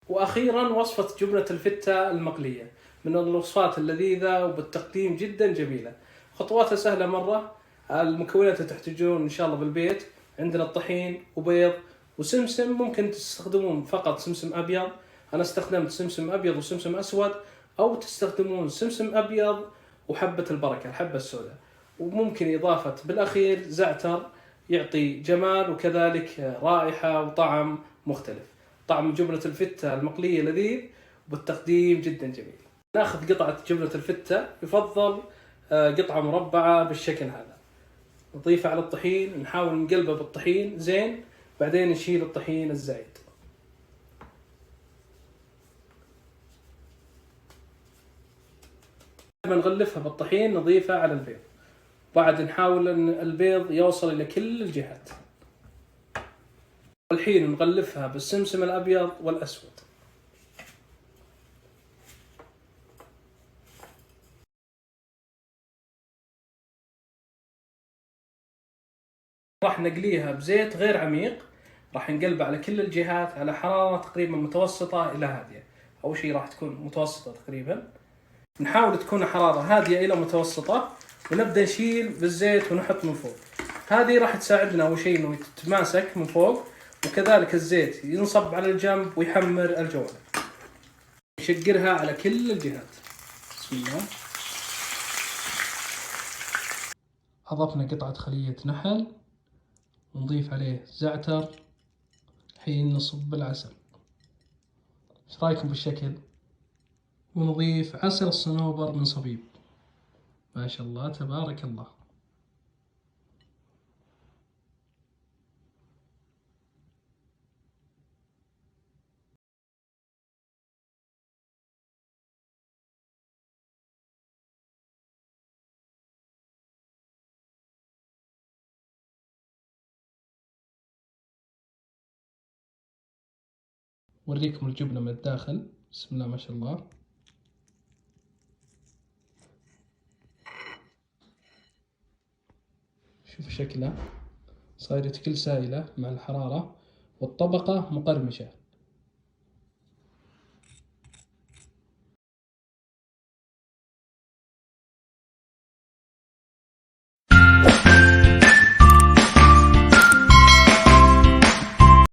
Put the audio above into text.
وأخيرا وصفة جبنة الفتة المقلية، من الوصفات اللذيذة وبالتقديم جدا جميلة. خطواتها سهلة مرة. المكونات اللي تحتاجون إن شاء الله بالبيت: عندنا الطحين وبيض وسمسم. ممكن تستخدمون فقط سمسم أبيض، أنا استخدمت سمسم أبيض وسمسم أسود، أو تستخدمون سمسم أبيض وحبة البركة الحبة السوداء. وممكن إضافة بالأخير زعتر يعطي جمال وكذلك رائحة وطعم مختلف. طعم جبنة الفتة المقلية لذيذ وبالتقديم جدا جميل. ناخذ قطعة جبنة الفتة، يفضل قطعة مربعة بالشكل هذا، نضيفها على الطحين، نحاول نقلبه بالطحين زين، بعدين نشيل الطحين الزايد. لما نغلفها بالطحين نضيفها على البيض، بعد نحاول ان البيض يوصل الى كل الجهات. والحين نغلفها بالسمسم الابيض والاسود. راح نقليها بزيت غير عميق، راح نقلبها على كل الجهات على حرارة تقريبا متوسطة إلى هادية. أول شيء راح تكون متوسطة تقريبا، نحاول تكون حرارة هادية إلى متوسطة، ونبدأ نشيل بالزيت ونحط من فوق. هذه راح تساعدنا أول شيء إنه تتماسك من فوق، وكذلك الزيت ينصب على الجنب ويحمر الجوانب. نشقرها على كل الجهات. بسم الله. أضفنا قطعة خلية نحل، ونضيف عليه زعتر، الحين نصب العسل. ايش رايكم بالشكل؟ ونضيف عسل الصنوبر من صبيب. ما شاء الله تبارك الله. وريكم الجبنة من الداخل، بسم الله ما شاء الله. شوفوا شكلها، صايرة كل سائلة مع الحرارة، والطبقة مقرمشة.